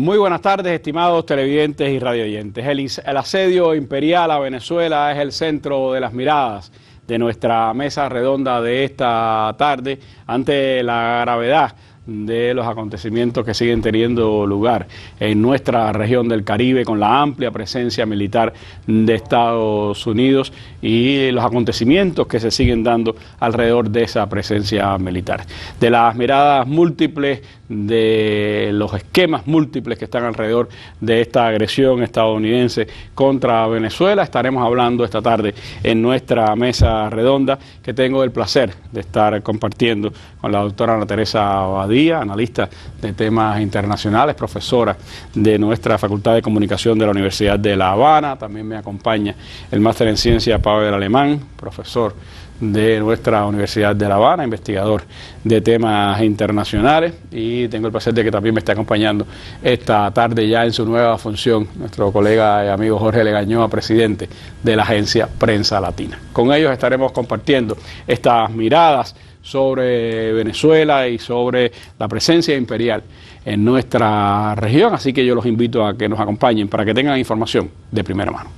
Muy buenas tardes, estimados televidentes y radioyentes. El asedio imperial a Venezuela es el centro de las miradas de nuestra mesa redonda de esta tarde ante la gravedad de los acontecimientos que siguen teniendo lugar en nuestra región del Caribe, con la amplia presencia militar de Estados Unidos y los acontecimientos que se siguen dando alrededor de esa presencia militar. De las miradas múltiples, de los esquemas múltiples que están alrededor de esta agresión estadounidense contra Venezuela, estaremos hablando esta tarde en nuestra mesa redonda, que tengo el placer de estar compartiendo con la doctora Ana Teresa Badía, analista de temas internacionales, profesora de nuestra Facultad de Comunicación de la Universidad de La Habana. También me acompaña el máster en Ciencia Pavel Alemán, profesor de nuestra Universidad de La Habana, investigador de temas internacionales, y tengo el placer de que también me esté acompañando esta tarde ya en su nueva función nuestro colega y amigo Jorge Legañoa, presidente de la agencia Prensa Latina. Con ellos estaremos compartiendo estas miradas sobre Venezuela y sobre la presencia imperial en nuestra región, así que yo los invito a que nos acompañen para que tengan información de primera mano.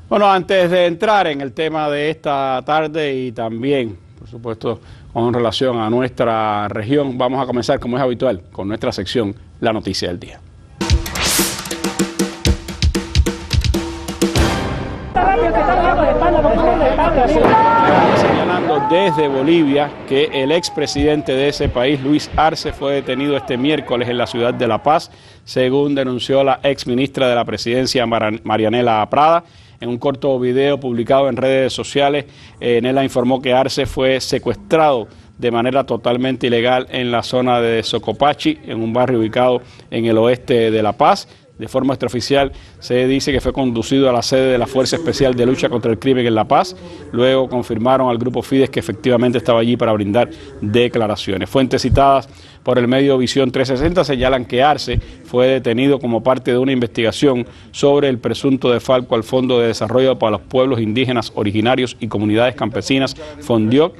Bueno, antes de entrar en el tema de esta tarde y también, por supuesto, con relación a nuestra región, vamos a comenzar, como es habitual, con nuestra sección La Noticia del Día. Señalando desde Bolivia que el expresidente de ese país, Luis Arce, fue detenido este miércoles en la ciudad de La Paz, según denunció la exministra de la Presidencia, Marianela Prada. En un corto video publicado en redes sociales, Nela informó que Arce fue secuestrado de manera totalmente ilegal en la zona de Socopachi, en un barrio ubicado en el oeste de La Paz. De forma extraoficial se dice que fue conducido a la sede de la Fuerza Especial de Lucha contra el Crimen en La Paz. Luego confirmaron al grupo Fides que efectivamente estaba allí para brindar declaraciones. Fuentes citadas por el medio Visión 360 señalan que Arce fue detenido como parte de una investigación sobre el presunto defalco al Fondo de Desarrollo para los Pueblos Indígenas Originarios y Comunidades Campesinas, FONDIOC,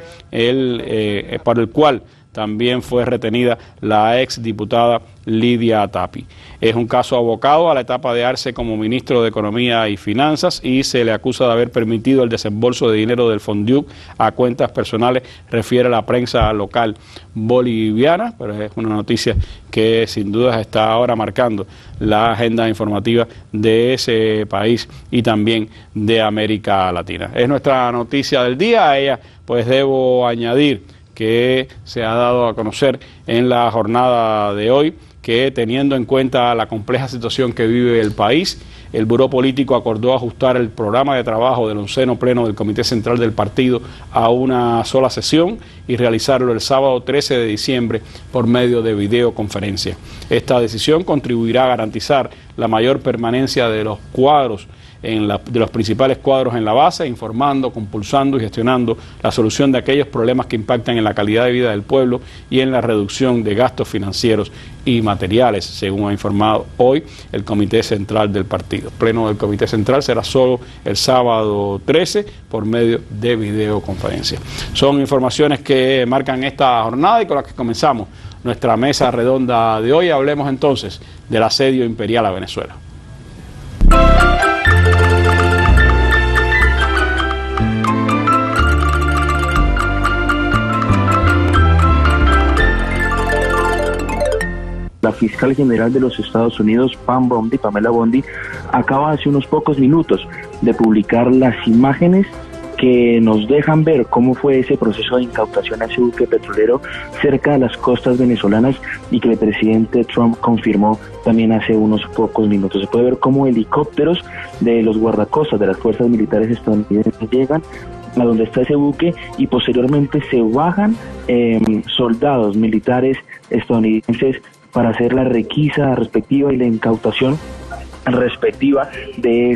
para el cual también fue retenida la exdiputada Lidia Tapi. Es un caso abocado a la etapa de Arce como ministro de Economía y Finanzas y se le acusa de haber permitido el desembolso de dinero del FONDIOC a cuentas personales, refiere la prensa local boliviana, pero es una noticia que sin duda está ahora marcando la agenda informativa de ese país y también de América Latina. Es nuestra noticia del día. A ella pues debo añadir que se ha dado a conocer en la jornada de hoy que, teniendo en cuenta la compleja situación que vive el país, el Buró Político acordó ajustar el programa de trabajo del 11º Pleno del Comité Central del Partido a una sola sesión y realizarlo el sábado 13 de diciembre por medio de videoconferencia. Esta decisión contribuirá a garantizar la mayor permanencia de los cuadros de los principales cuadros en la base, informando, compulsando y gestionando la solución de aquellos problemas que impactan en la calidad de vida del pueblo y en la reducción de gastos financieros y materiales, según ha informado hoy el Comité Central del Partido. El pleno del Comité Central será solo el sábado 13 por medio de videoconferencia. Son informaciones que marcan esta jornada y con las que comenzamos nuestra mesa redonda de hoy. Hablemos entonces del asedio imperial a Venezuela. La fiscal general de los Estados Unidos, Pamela Bondi, acaba hace unos pocos minutos de publicar las imágenes que nos dejan ver cómo fue ese proceso de incautación a ese buque petrolero cerca de las costas venezolanas y que el presidente Trump confirmó también hace unos pocos minutos. Se puede ver cómo helicópteros de los guardacostas de las fuerzas militares estadounidenses llegan a donde está ese buque y posteriormente se bajan soldados militares estadounidenses para hacer la requisa respectiva y la incautación respectiva de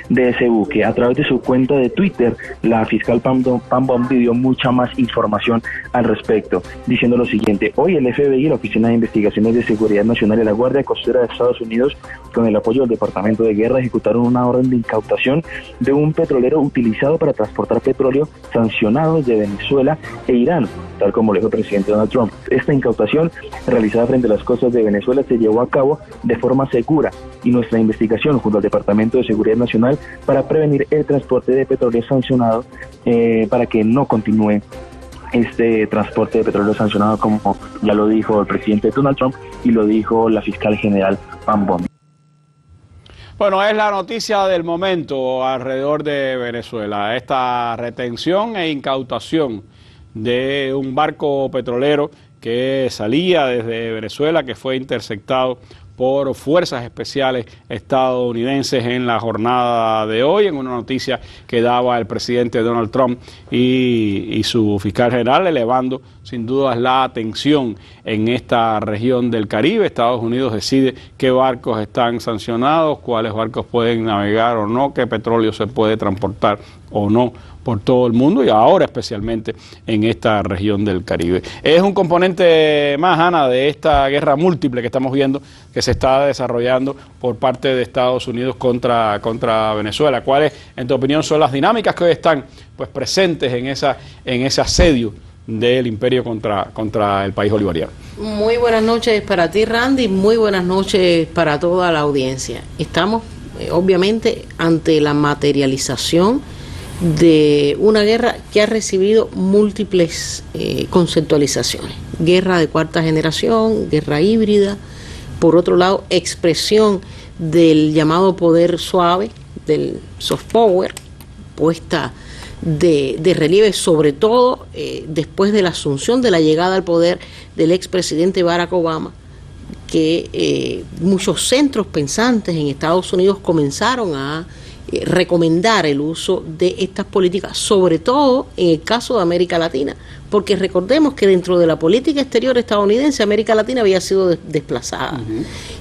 ese buque. A través de su cuenta de Twitter, la fiscal Pam Bondi dio mucha más información al respecto, diciendo lo siguiente: hoy el FBI, la Oficina de Investigaciones de Seguridad Nacional y la Guardia Costera de Estados Unidos, con el apoyo del Departamento de Guerra, ejecutaron una orden de incautación de un petrolero utilizado para transportar petróleo sancionado de Venezuela e Irán, tal como lo dijo el presidente Donald Trump. Esta incautación, realizada frente a las costas de Venezuela, se llevó a cabo de forma segura, y nuestra investigación junto al Departamento de Seguridad Nacional para prevenir el transporte de petróleo sancionado, para que no continúe este transporte de petróleo sancionado, como ya lo dijo el presidente Donald Trump y lo dijo la fiscal general Pam Bondi. Bueno, es la noticia del momento alrededor de Venezuela, esta retención e incautación de un barco petrolero que salía desde Venezuela, que fue interceptado por fuerzas especiales estadounidenses en la jornada de hoy, en una noticia que daba el presidente Donald Trump y su fiscal general, elevando sin dudas la atención en esta región del Caribe. Estados Unidos decide qué barcos están sancionados, cuáles barcos pueden navegar o no, qué petróleo se puede transportar o no por todo el mundo, y ahora especialmente en esta región del Caribe. Es un componente más, Ana, de esta guerra múltiple que estamos viendo que se está desarrollando por parte de Estados Unidos contra Venezuela. ¿Cuáles, en tu opinión, son las dinámicas que hoy están pues presentes en ese asedio del imperio contra el país bolivariano? Muy buenas noches para ti, Randy, muy buenas noches para toda la audiencia. Estamos obviamente ante la materialización de una guerra que ha recibido múltiples conceptualizaciones. Guerra de cuarta generación, guerra híbrida, por otro lado, expresión del llamado poder suave, del soft power, puesta de relieve, sobre todo después de la asunción de la llegada al poder del expresidente Barack Obama, que muchos centros pensantes en Estados Unidos comenzaron a recomendar el uso de estas políticas, sobre todo en el caso de América Latina, porque recordemos que dentro de la política exterior estadounidense, América Latina había sido desplazada.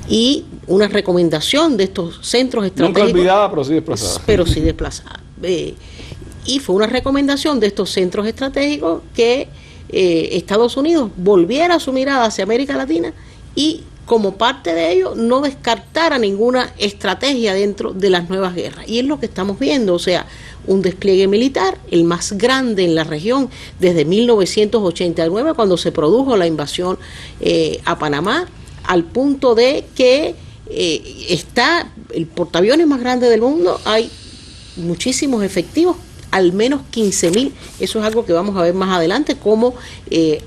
Y una recomendación de estos centros estratégicos, nunca olvidada, pero sí desplazada. Y fue una recomendación de estos centros estratégicos que Estados Unidos volviera su mirada hacia América Latina y, como parte de ello, no descartara ninguna estrategia dentro de las nuevas guerras. Y es lo que estamos viendo, o sea, un despliegue militar, el más grande en la región desde 1989, cuando se produjo la invasión a Panamá, al punto de que está el portaaviones más grande del mundo, hay muchísimos efectivos, al menos 15.000, eso es algo que vamos a ver más adelante, cómo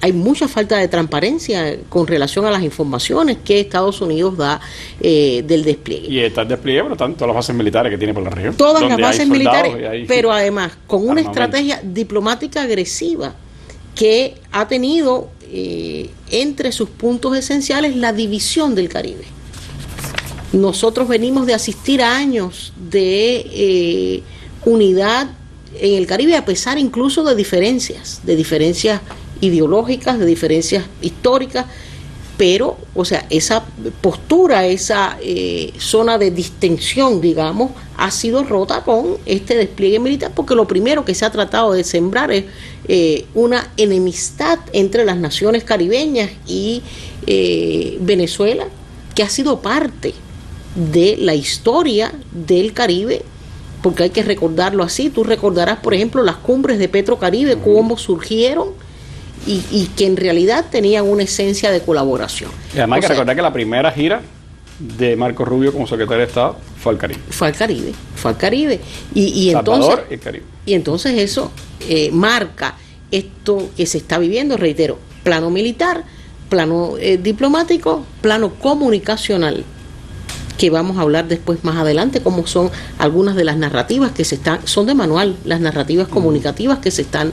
hay mucha falta de transparencia con relación a las informaciones que Estados Unidos da del despliegue. Y está el despliegue, pero tanto las bases militares que tiene por la región. Todas las bases militares, pero además con una estrategia diplomática agresiva que ha tenido entre sus puntos esenciales la división del Caribe. Nosotros venimos de asistir a años de unidad en el Caribe, a pesar incluso de diferencias ideológicas, de diferencias históricas, pero, o sea, esa postura, esa zona de distensión, digamos, ha sido rota con este despliegue militar, porque lo primero que se ha tratado de sembrar es una enemistad entre las naciones caribeñas y Venezuela, que ha sido parte de la historia del Caribe, porque hay que recordarlo así. Tú recordarás, por ejemplo, las cumbres de Petrocaribe, cómo surgieron y que en realidad tenían una esencia de colaboración. Y además hay que recordar que la primera gira de Marco Rubio como secretario de Estado fue al Caribe. Fue al Caribe. Y Salvador entonces, y Caribe. Y entonces eso marca esto que se está viviendo, reitero, plano militar, plano diplomático, plano comunicacional, que vamos a hablar después más adelante, cómo son algunas de las narrativas que son de manual, las narrativas comunicativas que se están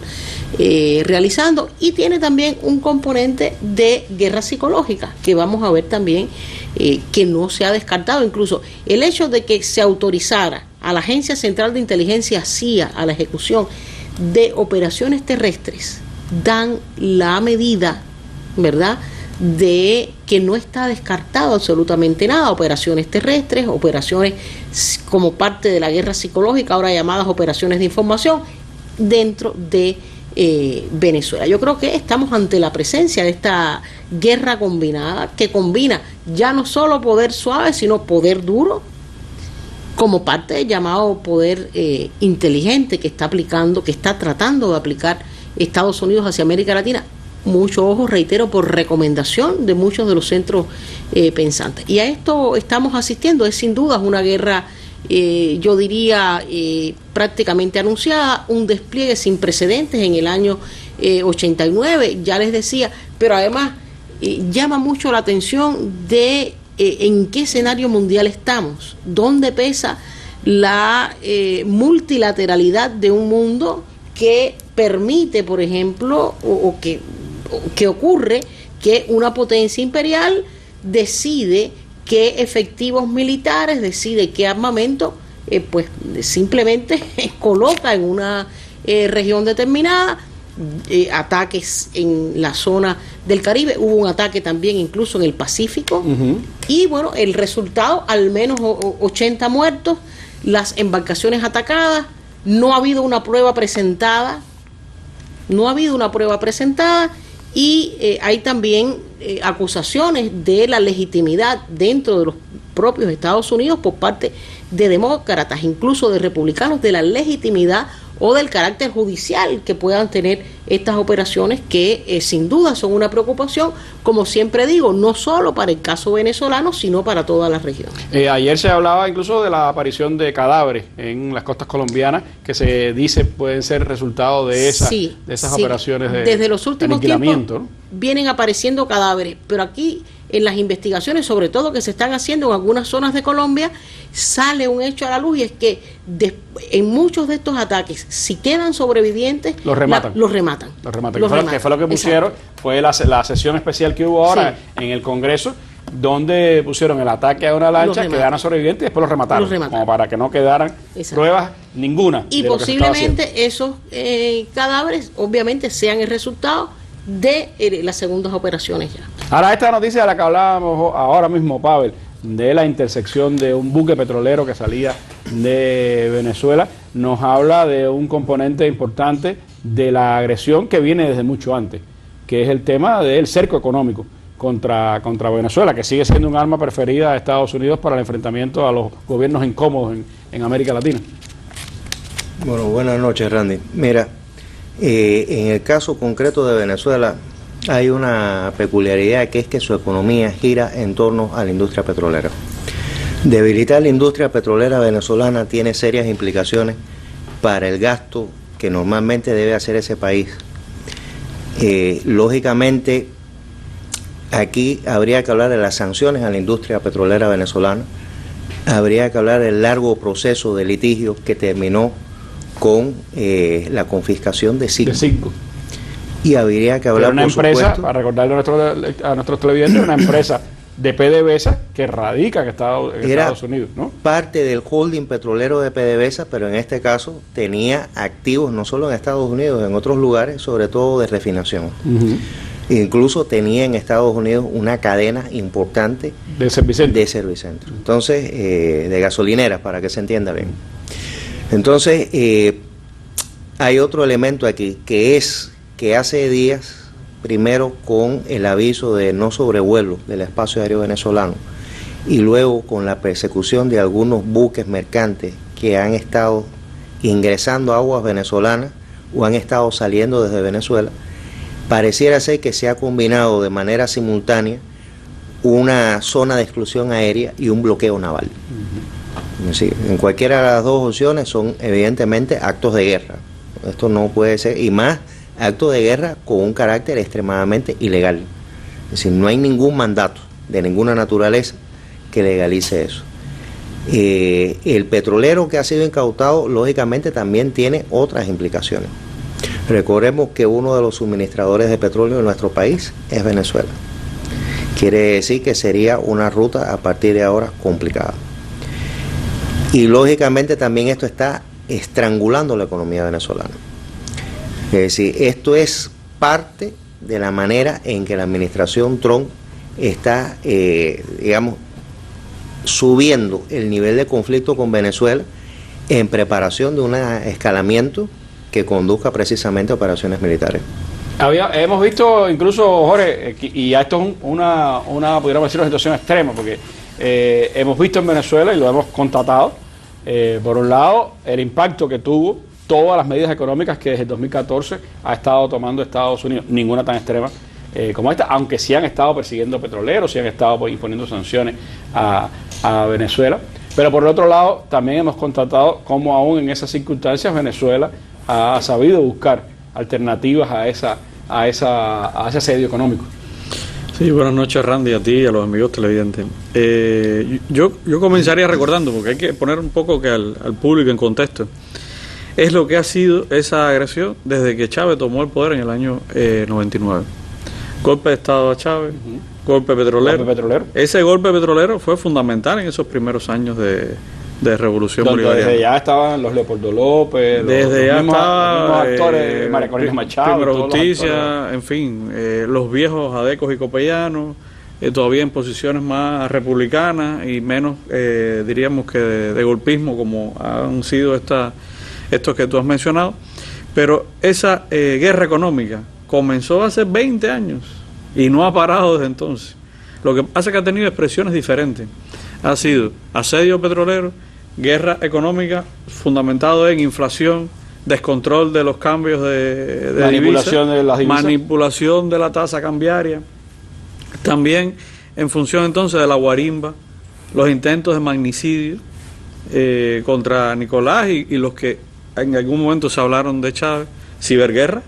realizando, y tiene también un componente de guerra psicológica, que vamos a ver también que no se ha descartado. Incluso el hecho de que se autorizara a la Agencia Central de Inteligencia, CIA, a la ejecución de operaciones terrestres, dan la medida, ¿verdad?, de que no está descartado absolutamente nada, operaciones terrestres, operaciones como parte de la guerra psicológica, ahora llamadas operaciones de información, dentro de Venezuela. Yo creo que estamos ante la presencia de esta guerra combinada, que combina ya no solo poder suave, sino poder duro, como parte del llamado poder inteligente que está tratando de aplicar Estados Unidos hacia América Latina. Mucho ojo, reitero, por recomendación de muchos de los centros pensantes. Y a esto estamos asistiendo, es sin duda una guerra, yo diría, prácticamente anunciada, un despliegue sin precedentes en el año 89, ya les decía, pero además llama mucho la atención de en qué escenario mundial estamos, dónde pesa la multilateralidad de un mundo que permite, por ejemplo, o que ocurre que una potencia imperial decide qué efectivos militares, decide qué armamento, pues simplemente coloca en una región determinada, ataques en la zona del Caribe, hubo un ataque también incluso en el Pacífico, y bueno, el resultado, al menos 80 muertos, las embarcaciones atacadas, no ha habido una prueba presentada, y hay también acusaciones de la legitimidad dentro de los propios Estados Unidos por parte de demócratas, incluso de republicanos, de la legitimidad o del carácter judicial que puedan tener estas operaciones, que sin duda son una preocupación, como siempre digo, no solo para el caso venezolano, sino para toda la región. Ayer se hablaba incluso de la aparición de cadáveres en las costas colombianas, que se dice pueden ser resultado de esas operaciones de desde los últimos tiempos, ¿no? Vienen apareciendo cadáveres, pero aquí en las investigaciones, sobre todo que se están haciendo en algunas zonas de Colombia, sale un hecho a la luz, y es que en muchos de estos ataques, si quedan sobrevivientes, los rematan. Que fue lo que pusieron, fue la sesión especial que hubo ahora en el Congreso, donde pusieron el ataque a una lancha, quedaron sobrevivientes y después los remataron, como para que no quedaran pruebas ninguna. Y posiblemente esos cadáveres, obviamente, sean el resultado de las segundas operaciones ya. Ahora, esta noticia de la que hablábamos ahora mismo, Pavel, de la intersección de un buque petrolero que salía de Venezuela, nos habla de un componente importante de la agresión que viene desde mucho antes, que es el tema del cerco económico contra Venezuela, que sigue siendo un arma preferida de Estados Unidos para el enfrentamiento a los gobiernos incómodos en América Latina. Bueno, buenas noches, Randy. Mira, en el caso concreto de Venezuela hay una peculiaridad, que es que su economía gira en torno a la industria petrolera. Debilitar la industria petrolera venezolana tiene serias implicaciones para el gasto que normalmente debe hacer ese país. Lógicamente, aquí habría que hablar de las sanciones a la industria petrolera venezolana, habría que hablar del largo proceso de litigio que terminó con la confiscación de Citgo. Y habría que hablar, una empresa, para recordarle a nuestros televidentes, una empresa de PDVSA que radica en Estados Unidos, ¿no? Parte del holding petrolero de PDVSA, pero en este caso tenía activos no solo en Estados Unidos, en otros lugares, sobre todo de refinación. Incluso tenía en Estados Unidos una cadena importante de servicentro. Entonces, de gasolineras, para que se entienda bien. Entonces, hay otro elemento aquí, que es que hace días, primero con el aviso de no sobrevuelo del espacio aéreo venezolano, y luego con la persecución de algunos buques mercantes que han estado ingresando a aguas venezolanas o han estado saliendo desde Venezuela, pareciera ser que se ha combinado de manera simultánea una zona de exclusión aérea y un bloqueo naval. Sí, en cualquiera de las dos opciones son evidentemente actos de guerra. Esto no puede ser, y más actos de guerra con un carácter extremadamente ilegal. Es decir, no hay ningún mandato de ninguna naturaleza que legalice eso. El petrolero que ha sido incautado, lógicamente, también tiene otras implicaciones. Recordemos que uno de los suministradores de petróleo en nuestro país es Venezuela. Quiere decir que sería una ruta a partir de ahora complicada. Y lógicamente también esto está estrangulando la economía venezolana. Es decir, esto es parte de la manera en que la administración Trump está, digamos, subiendo el nivel de conflicto con Venezuela en preparación de un escalamiento que conduzca precisamente a operaciones militares. Hemos visto incluso, Jorge, y ya esto es una pudiéramos decir, una situación extrema, porque hemos visto en Venezuela, y lo hemos constatado, por un lado, el impacto que tuvo todas las medidas económicas que desde el 2014 ha estado tomando Estados Unidos, ninguna tan extrema como esta, aunque sí han estado persiguiendo petroleros, sí han estado imponiendo sanciones a Venezuela. Pero por el otro lado, también hemos constatado cómo aún en esas circunstancias Venezuela ha sabido buscar alternativas a ese asedio económico. Sí, buenas noches, Randy, a ti y a los amigos televidentes. Yo comenzaría recordando, porque hay que poner un poco que al público en contexto, es lo que ha sido esa agresión desde que Chávez tomó el poder en el año 99. Golpe de Estado a Chávez, golpe petrolero. Ese golpe petrolero fue fundamental en esos primeros años de revolución bolivariana. Desde ya estaban los Leopoldo López, desde ya estaban los actores, María Corina Machado, Primero Justicia, en fin, los viejos adecos y copellanos, todavía en posiciones más republicanas y menos, diríamos que de golpismo, como han sido estos que tú has mencionado. Pero esa guerra económica comenzó hace 20 años y no ha parado desde entonces. Lo que pasa es que ha tenido expresiones diferentes. Ha sido asedio petrolero, guerra económica fundamentado en inflación, descontrol de los cambios de manipulación de las divisas, manipulación de la tasa cambiaria, también en función entonces de la guarimba, los intentos de magnicidio contra Nicolás y los que en algún momento se hablaron de Chávez, ciberguerra,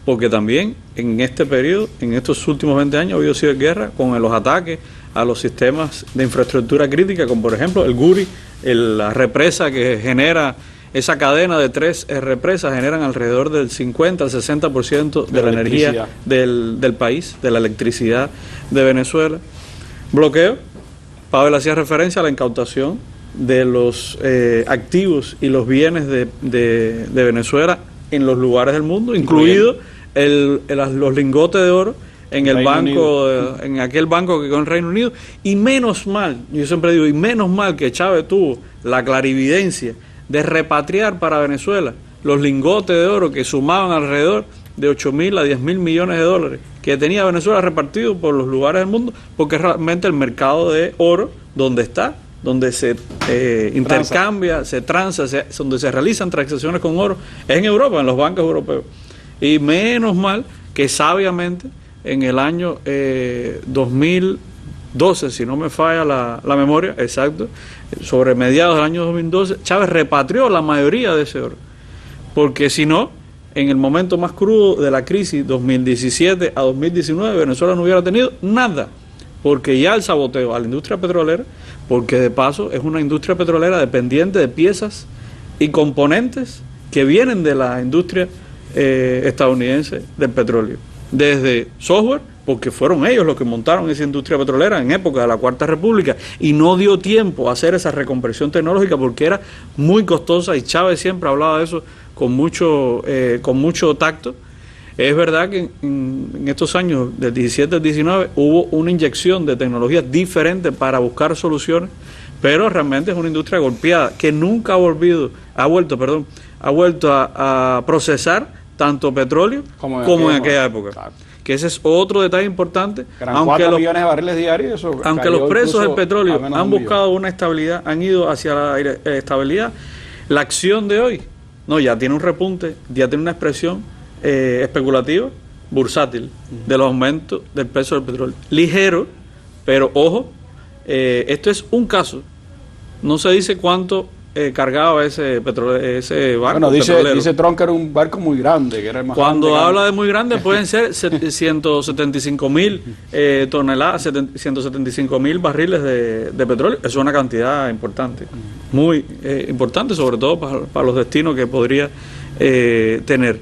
porque también en este periodo, en estos últimos 20 años ha habido ciberguerra con los ataques a los sistemas de infraestructura crítica, como por ejemplo el Guri, la represa que genera, esa cadena de 3 represas generan alrededor del 50 al 60% de la energía del país, de la electricidad de Venezuela. Bloqueo, Pavel hacía referencia a la incautación de los activos y los bienes de Venezuela en los lugares del mundo, incluido los lingotes de oro en el banco, en aquel banco que quedó en Reino Unido. Y menos mal, yo siempre digo, y menos mal que Chávez tuvo la clarividencia de repatriar para Venezuela los lingotes de oro que sumaban alrededor de 8.000 a 10.000 millones de dólares que tenía Venezuela repartidos por los lugares del mundo, porque realmente el mercado de oro, donde se intercambia, se transa, donde se realizan transacciones con oro, es en Europa, en los bancos europeos. Y menos mal que sabiamente en el año 2012, si no me falla la memoria, exacto, sobre mediados del año 2012, Chávez repatrió la mayoría de ese oro, porque si no, en el momento más crudo de la crisis, 2017 a 2019, Venezuela no hubiera tenido nada, porque ya el saboteo a la industria petrolera, porque de paso es una industria petrolera dependiente de piezas y componentes que vienen de la industria estadounidense del petróleo, desde software, porque fueron ellos los que montaron esa industria petrolera en época de la Cuarta República y no dio tiempo a hacer esa reconversión tecnológica porque era muy costosa, y Chávez siempre hablaba de eso con mucho tacto. Es verdad que en estos años, del 17 al 19, hubo una inyección de tecnologías diferentes para buscar soluciones, pero realmente es una industria golpeada que nunca ha vuelto a procesar tanto petróleo como en aquella época. Claro. Que ese es otro detalle importante. Aunque 4 millones de barriles diarios. Aunque los precios del petróleo han buscado una estabilidad, han ido hacia la estabilidad, la acción de hoy ya tiene un repunte, ya tiene una expresión especulativa, bursátil, del aumento del precio del petróleo. Ligero, pero ojo, esto es un caso. No se dice cuánto cargaba ese barco. Bueno, dice Trump que era un barco muy grande, que era el más Cuando grande. Habla de muy grande, pueden ser 175.000 toneladas, 175.000 barriles de petróleo. Es una cantidad importante, muy importante, sobre todo para los destinos que podría tener.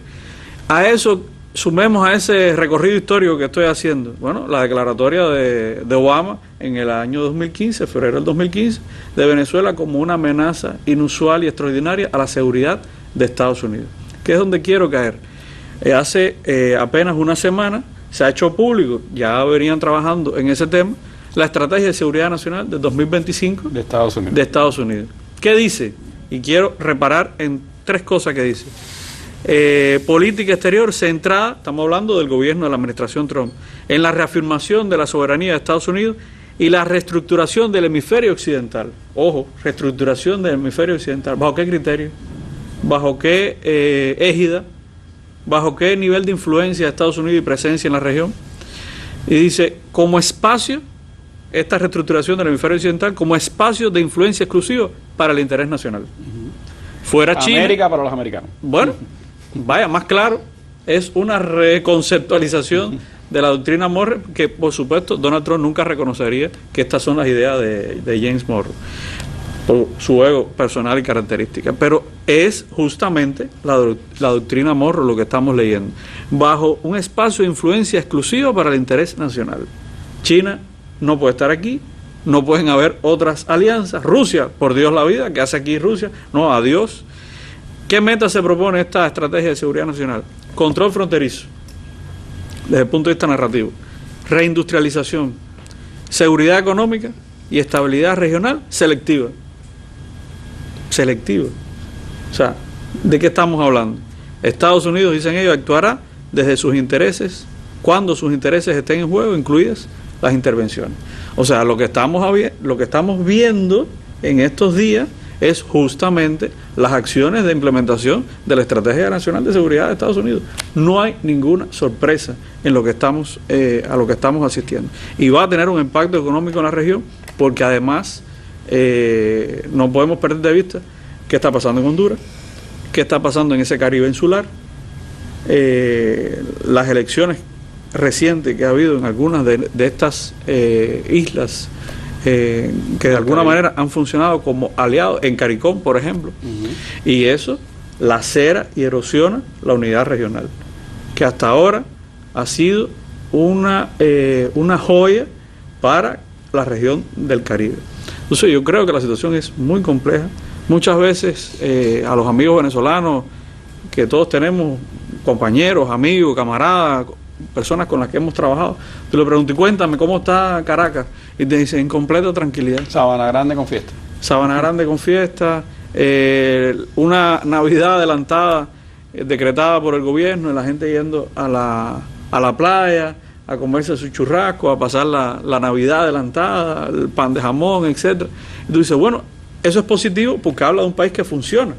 A eso sumemos a ese recorrido histórico que estoy haciendo, la declaratoria de Obama en el año 2015, febrero del 2015, de Venezuela como una amenaza inusual y extraordinaria a la seguridad de Estados Unidos, que es donde quiero caer. Hace apenas una semana se ha hecho público, ya venían trabajando en ese tema, la Estrategia de Seguridad Nacional de 2025 de Estados Unidos. De Estados Unidos. ¿Qué dice? Y quiero reparar en 3 cosas que dice. Política exterior centrada, estamos hablando del gobierno de la administración Trump, en la reafirmación de la soberanía de Estados Unidos y la reestructuración del hemisferio occidental. Ojo, reestructuración del hemisferio occidental. ¿Bajo qué criterio? ¿Bajo qué égida? ¿Bajo qué nivel de influencia de Estados Unidos y presencia en la región? Y dice, como espacio, esta reestructuración del hemisferio occidental, como espacio de influencia exclusivo para el interés nacional. Fuera China. América para los americanos. Bueno, vaya, más claro, es una reconceptualización de la doctrina Monroe, que por supuesto Donald Trump nunca reconocería que estas son las ideas de James Monroe, por su ego personal y características, pero es justamente la doctrina Monroe lo que estamos leyendo, bajo un espacio de influencia exclusivo para el interés nacional. China no puede estar aquí, no pueden haber otras alianzas. Rusia, por Dios la vida, ¿qué hace aquí Rusia? No, adiós. ¿Qué meta se propone esta estrategia de seguridad nacional? Control fronterizo, desde el punto de vista narrativo, reindustrialización, seguridad económica y estabilidad regional selectiva. Selectiva. O sea, ¿de qué estamos hablando? Estados Unidos, dicen ellos, actuará desde sus intereses, cuando sus intereses estén en juego, incluidas las intervenciones. O sea, lo que estamos viendo en estos días es justamente las acciones de implementación de la Estrategia Nacional de Seguridad de Estados Unidos. No hay ninguna sorpresa en lo que estamos a lo que estamos asistiendo. Y va a tener un impacto económico en la región, porque además no podemos perder de vista qué está pasando en Honduras, qué está pasando en ese Caribe insular, las elecciones recientes que ha habido en algunas de estas islas que de alguna manera han funcionado como aliados, en CARICOM, por ejemplo, y eso lacera y erosiona la unidad regional, que hasta ahora ha sido una joya para la región del Caribe. Entonces yo creo que la situación es muy compleja. Muchas veces a los amigos venezolanos, que todos tenemos compañeros, amigos, camaradas, personas con las que hemos trabajado, te lo pregunto, y cuéntame cómo está Caracas, y te dicen en completa tranquilidad. Sabana Grande con fiesta. Sabana Grande con fiesta, una Navidad adelantada decretada por el gobierno, y la gente yendo a la playa a comerse su churrasco, a pasar la Navidad adelantada, el pan de jamón, etcétera. Y tú dices, bueno, eso es positivo porque habla de un país que funciona.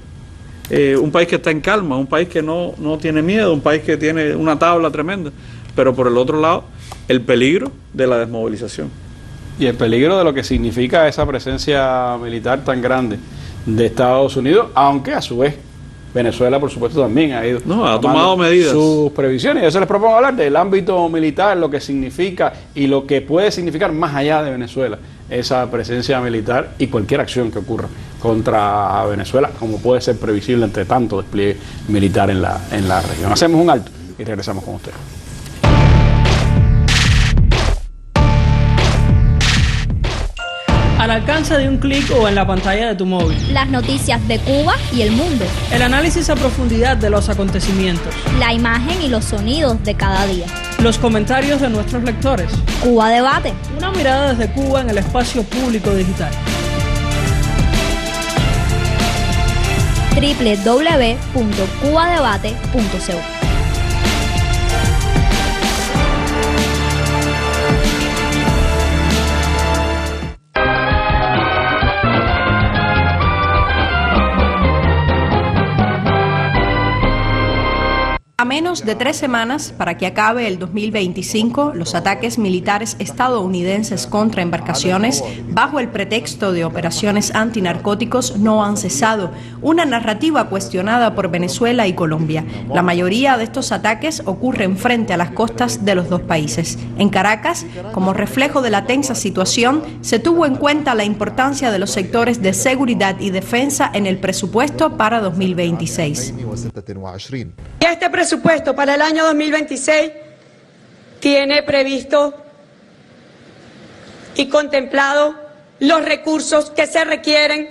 Un país que está en calma, un país que no tiene miedo, un país que tiene una tabla tremenda, pero por el otro lado, el peligro de la desmovilización. Y el peligro de lo que significa esa presencia militar tan grande de Estados Unidos, aunque a su vez Venezuela, por supuesto, también ha tomado medidas. Sus previsiones. Yo se les propongo hablar del ámbito militar, lo que significa y lo que puede significar más allá de Venezuela, esa presencia militar y cualquier acción que ocurra contra Venezuela, como puede ser previsible entre tanto despliegue militar en la región. Hacemos un alto y regresamos con ustedes. Al alcance de un clic o en la pantalla de tu móvil. Las noticias de Cuba y el mundo. El análisis a profundidad de los acontecimientos. La imagen y los sonidos de cada día. Los comentarios de nuestros lectores. Cuba Debate. Una mirada desde Cuba en el espacio público digital. www.cubadebate.co. A menos de 3 semanas para que acabe el 2025, los ataques militares estadounidenses contra embarcaciones bajo el pretexto de operaciones antinarcóticos no han cesado, una narrativa cuestionada por Venezuela y Colombia. La mayoría de estos ataques ocurren frente a las costas de los dos países. En Caracas, como reflejo de la tensa situación, se tuvo en cuenta la importancia de los sectores de seguridad y defensa en el presupuesto para 2026. Este presupuesto para el año 2026 tiene previsto y contemplado los recursos que se requieren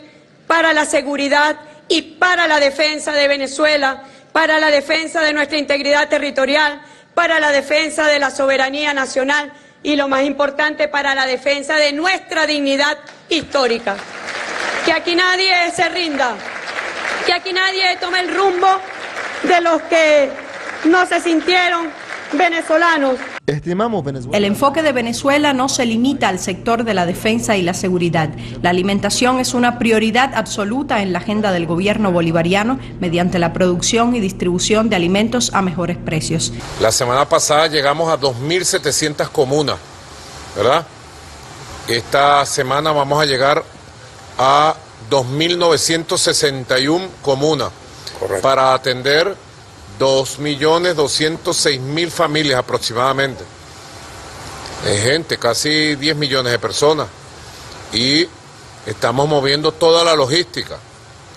para la seguridad y para la defensa de Venezuela, para la defensa de nuestra integridad territorial, para la defensa de la soberanía nacional y, lo más importante, para la defensa de nuestra dignidad histórica. Que aquí nadie se rinda, que aquí nadie tome el rumbo de los que no se sintieron venezolanos. El enfoque de Venezuela no se limita al sector de la defensa y la seguridad. La alimentación es una prioridad absoluta en la agenda del gobierno bolivariano mediante la producción y distribución de alimentos a mejores precios. La semana pasada llegamos a 2.700 comunas, ¿verdad? Esta semana vamos a llegar a 2.961 comunas. Correcto. Para atender 2.206.000 familias aproximadamente. Es gente, casi 10 millones de personas. Y estamos moviendo toda la logística.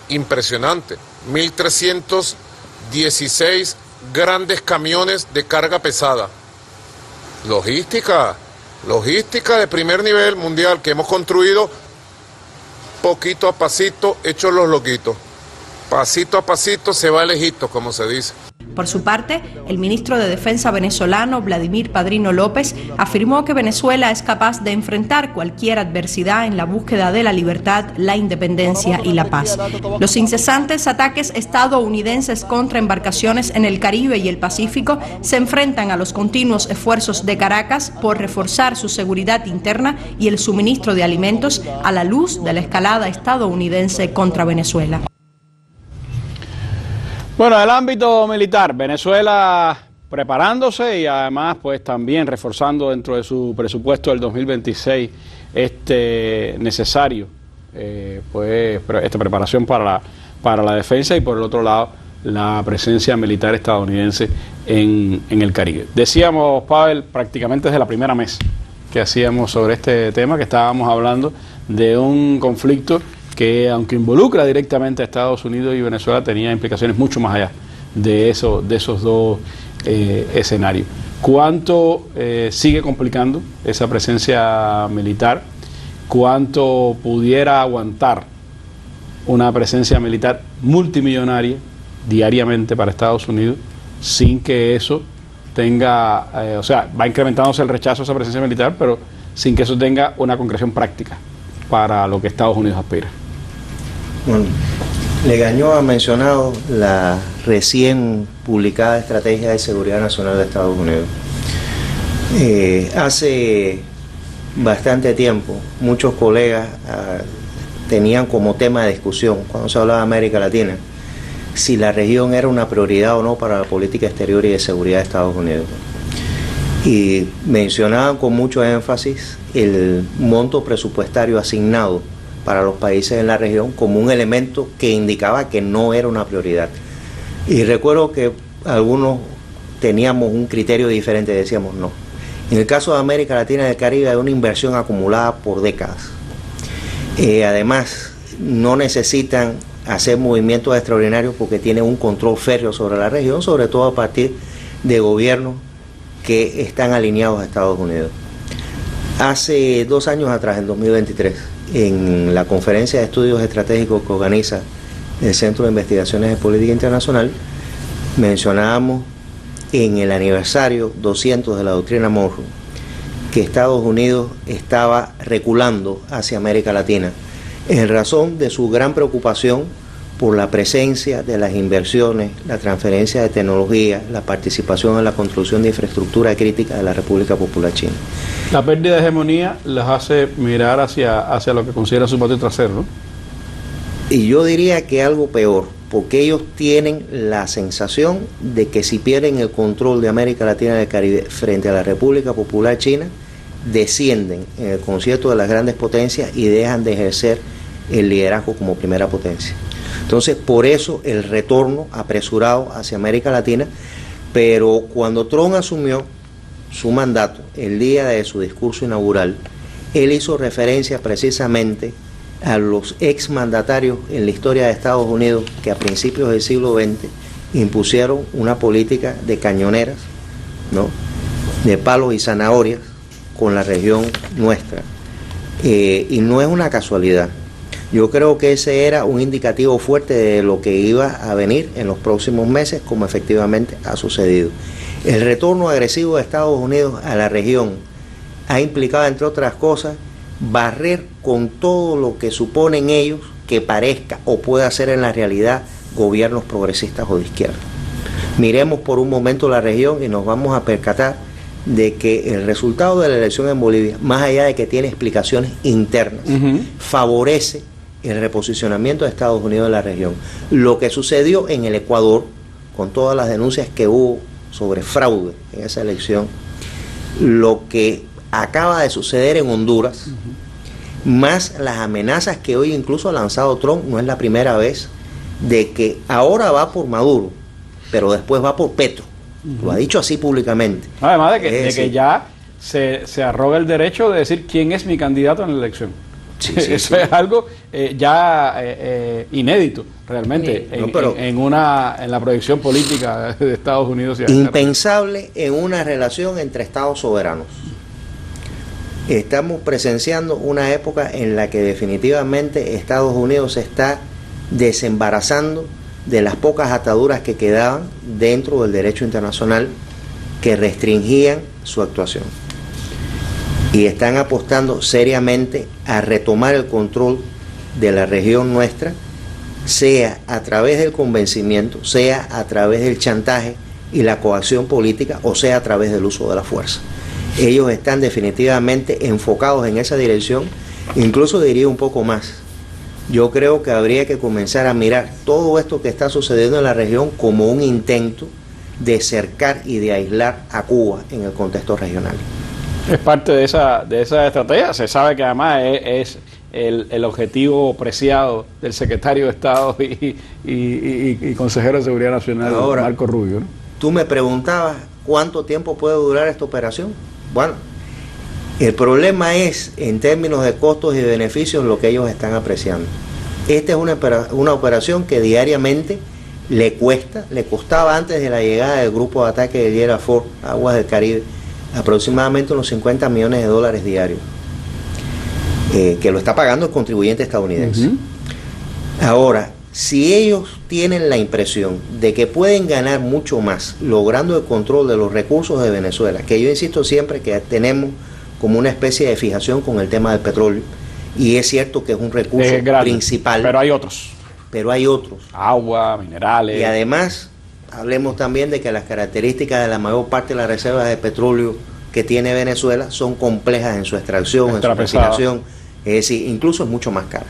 Impresionante. 1.316 grandes camiones de carga pesada. Logística de primer nivel mundial que hemos construido poquito a pasito, hechos los loquitos. Pasito a pasito se va lejito, como se dice. Por su parte, el ministro de Defensa venezolano, Vladimir Padrino López, afirmó que Venezuela es capaz de enfrentar cualquier adversidad en la búsqueda de la libertad, la independencia y la paz. Los incesantes ataques estadounidenses contra embarcaciones en el Caribe y el Pacífico se enfrentan a los continuos esfuerzos de Caracas por reforzar su seguridad interna y el suministro de alimentos a la luz de la escalada estadounidense contra Venezuela. Bueno, el ámbito militar, Venezuela preparándose y además pues también reforzando dentro de su presupuesto del 2026 necesario pues esta preparación para la defensa y por el otro lado la presencia militar estadounidense en el Caribe. Decíamos, Pavel, prácticamente desde la primera mesa que hacíamos sobre este tema, que estábamos hablando de un conflicto que, aunque involucra directamente a Estados Unidos y Venezuela, tenía implicaciones mucho más allá de esos dos escenarios. ¿Cuánto sigue complicando esa presencia militar? ¿Cuánto pudiera aguantar una presencia militar multimillonaria diariamente para Estados Unidos sin que eso tenga, o sea, va incrementándose el rechazo a esa presencia militar, pero sin que eso tenga una concreción práctica para lo que Estados Unidos aspira? Bueno, Legaño ha mencionado la recién publicada Estrategia de Seguridad Nacional de Estados Unidos. Hace bastante tiempo muchos colegas tenían como tema de discusión, cuando se hablaba de América Latina, si la región era una prioridad o no para la política exterior y de seguridad de Estados Unidos. Y mencionaban con mucho énfasis el monto presupuestario asignado para los países en la región como un elemento que indicaba que no era una prioridad. Y recuerdo que algunos teníamos un criterio diferente, decíamos no. En el caso de América Latina y el Caribe hay una inversión acumulada por décadas. Además, no necesitan hacer movimientos extraordinarios porque tienen un control férreo sobre la región, sobre todo a partir de gobiernos que están alineados a Estados Unidos. Hace 2 años atrás, en 2023, en la conferencia de estudios estratégicos que organiza el Centro de Investigaciones de Política Internacional, mencionábamos en el aniversario 200 de la doctrina Monroe que Estados Unidos estaba reculando hacia América Latina en razón de su gran preocupación por la presencia de las inversiones, la transferencia de tecnología, la participación en la construcción de infraestructura crítica de la República Popular China. La pérdida de hegemonía les hace mirar hacia lo que consideran su patio trasero, ¿no? Y yo diría que algo peor, porque ellos tienen la sensación de que si pierden el control de América Latina y el Caribe frente a la República Popular China, descienden en el concierto de las grandes potencias y dejan de ejercer el liderazgo como primera potencia. Entonces, por eso el retorno apresurado hacia América Latina, pero cuando Trump asumió su mandato, el día de su discurso inaugural, él hizo referencia precisamente a los exmandatarios en la historia de Estados Unidos que a principios del siglo XX impusieron una política de cañoneras, ¿no?, de palos y zanahorias con la región nuestra. Y no es una casualidad. Yo creo que ese era un indicativo fuerte de lo que iba a venir en los próximos meses, como efectivamente ha sucedido. El retorno agresivo de Estados Unidos a la región ha implicado, entre otras cosas, barrer con todo lo que suponen ellos que parezca o pueda ser en la realidad gobiernos progresistas o de izquierda. Miremos por un momento la región y nos vamos a percatar de que el resultado de la elección en Bolivia, más allá de que tiene explicaciones internas, favorece el reposicionamiento de Estados Unidos en la región. Lo que sucedió en el Ecuador, con todas las denuncias que hubo sobre fraude en esa elección, lo que acaba de suceder en Honduras, más las amenazas que hoy incluso ha lanzado Trump, no es la primera vez, de que ahora va por Maduro, pero después va por Petro. Lo ha dicho así públicamente. Además de que ya se arroga el derecho de decir quién es mi candidato en la elección. Eso es algo inédito realmente en la proyección política de Estados Unidos. Impensable en una relación entre estados soberanos. Estamos presenciando una época en la que definitivamente Estados Unidos se está desembarazando de las pocas ataduras que quedaban dentro del derecho internacional que restringían su actuación. Y están apostando seriamente a retomar el control de la región nuestra, sea a través del convencimiento, sea a través del chantaje y la coacción política, o sea a través del uso de la fuerza. Ellos están definitivamente enfocados en esa dirección, incluso diría un poco más. Yo creo que habría que comenzar a mirar todo esto que está sucediendo en la región como un intento de cercar y de aislar a Cuba en el contexto regional. Es parte de esa estrategia. Se sabe que además es el objetivo preciado del secretario de Estado y consejero de Seguridad Nacional, ahora, Marco Rubio, ¿no? Tú me preguntabas cuánto tiempo puede durar esta operación. Bueno, el problema es, en términos de costos y beneficios, lo que ellos están apreciando. Esta es una operación que diariamente le costaba antes de la llegada del grupo de ataque de Gerald Ford, Aguas del Caribe, aproximadamente unos $50 millones diarios, que lo está pagando el contribuyente estadounidense. Ahora, si ellos tienen la impresión de que pueden ganar mucho más logrando el control de los recursos de Venezuela, que yo insisto siempre que tenemos como una especie de fijación con el tema del petróleo, y es cierto que es un recurso principal, pero hay otros. Agua, minerales. Y además, hablemos también de que las características de la mayor parte de las reservas de petróleo que tiene Venezuela son complejas en su extracción, en su refinación, es decir, incluso es mucho más cara.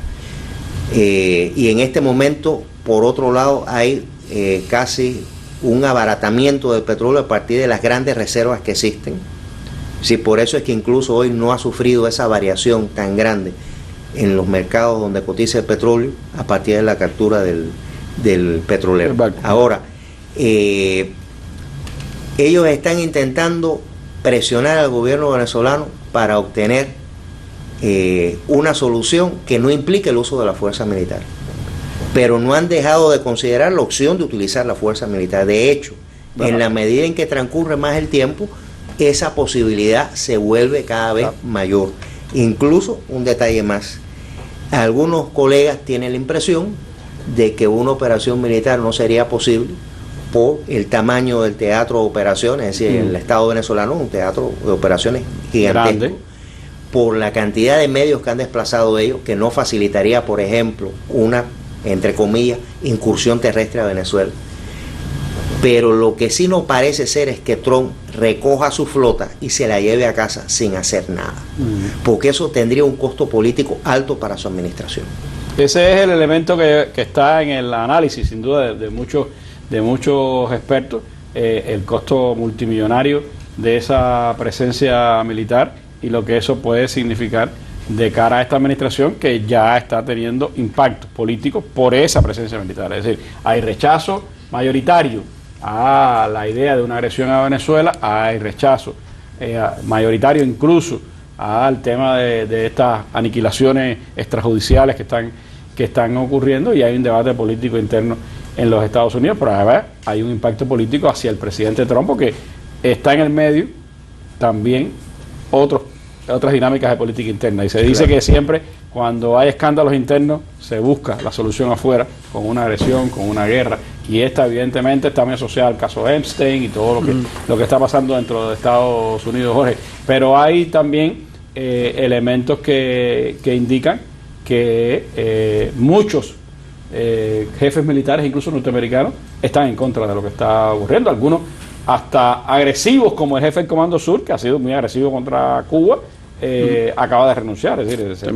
Y en este momento, por otro lado, hay casi un abaratamiento del petróleo a partir de las grandes reservas que existen. Sí, por eso es que incluso hoy no ha sufrido esa variación tan grande en los mercados donde cotiza el petróleo a partir de la captura del petrolero. Ahora, ellos están intentando presionar al gobierno venezolano para obtener una solución que no implique el uso de la fuerza militar, pero no han dejado de considerar la opción de utilizar la fuerza militar. De hecho, en la medida en que transcurre más el tiempo, esa posibilidad se vuelve cada vez mayor. Incluso, un detalle más, algunos colegas tienen la impresión de que una operación militar no sería posible por el tamaño del teatro de operaciones, es decir, el Estado venezolano es un teatro de operaciones gigantesco, por la cantidad de medios que han desplazado ellos, que no facilitaría, por ejemplo, una, entre comillas, incursión terrestre a Venezuela. Pero lo que sí no parece ser es que Trump recoja su flota y se la lleve a casa sin hacer nada, porque eso tendría un costo político alto para su administración. Ese es el elemento que está en el análisis, sin duda, de muchos expertos, el costo multimillonario de esa presencia militar y lo que eso puede significar de cara a esta administración, que ya está teniendo impacto político por esa presencia militar. Es decir, hay rechazo mayoritario a la idea de una agresión a Venezuela, hay rechazo mayoritario incluso al tema de estas aniquilaciones extrajudiciales que están ocurriendo, y hay un debate político interno en los Estados Unidos, pero además hay un impacto político hacia el presidente Trump, porque está en el medio también otras dinámicas de política interna, y se dice que siempre cuando hay escándalos internos se busca la solución afuera, con una agresión, con una guerra, y esta evidentemente está muy asociada al caso Epstein y todo lo que está pasando dentro de Estados Unidos, Jorge. Pero hay también elementos que indican que muchos jefes militares, incluso norteamericanos, están en contra de lo que está ocurriendo. Algunos hasta agresivos, como el jefe del Comando Sur, que ha sido muy agresivo contra Cuba, acaba de renunciar, es decir, se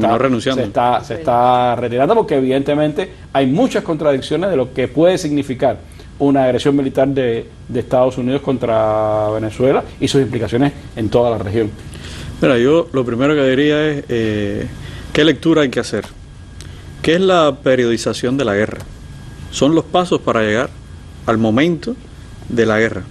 está retirando, porque evidentemente hay muchas contradicciones de lo que puede significar una agresión militar de Estados Unidos contra Venezuela y sus implicaciones en toda la región. Mira, yo lo primero que diría es ¿qué lectura hay que hacer? ¿Qué es la periodización de la guerra? Son los pasos para llegar al momento de la guerra.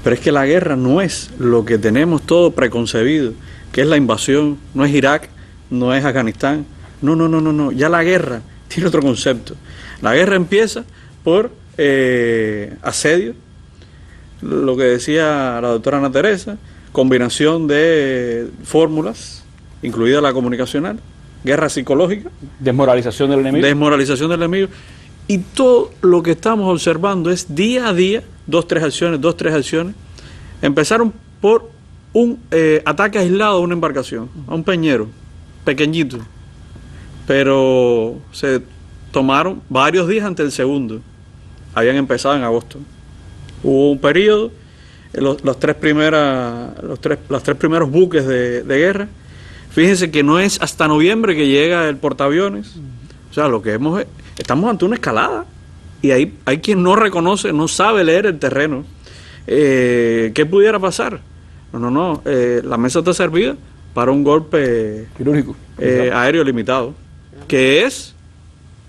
Pero es que la guerra no es lo que tenemos todo preconcebido, que es la invasión, no es Irak, no es Afganistán. No. Ya la guerra tiene otro concepto. La guerra empieza por asedio, lo que decía la doctora Ana Teresa, combinación de fórmulas, incluida la comunicacional, guerra psicológica, desmoralización del enemigo, y todo lo que estamos observando es día a día, dos, tres acciones. Empezaron por un ataque aislado a una embarcación, a un peñero pequeñito, pero se tomaron varios días ante el segundo. Habían empezado en agosto. Hubo un periodo, los tres primeros buques de guerra. Fíjense que no es hasta noviembre que llega el portaaviones. O sea, lo que estamos ante una escalada. Y hay quien no reconoce, no sabe leer el terreno. ¿Qué pudiera pasar? No. La mesa está servida para un golpe quirúrgico aéreo limitado, que es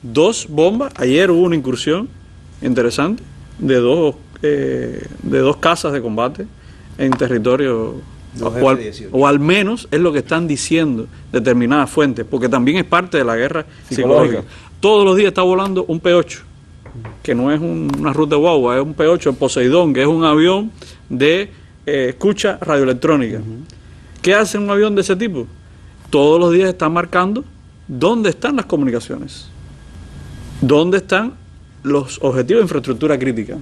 2 bombas. Ayer hubo una incursión interesante de dos casas de combate en territorio, o al menos es lo que están diciendo determinadas fuentes, porque también es parte de la guerra psicológica. Todos los días está volando un P-8, que no es una ruta de guagua, es un P-8, el Poseidón, que es un avión de escucha radioelectrónica. ¿Qué hace un avión de ese tipo? Todos los días está marcando dónde están las comunicaciones, dónde están los objetivos de infraestructura crítica.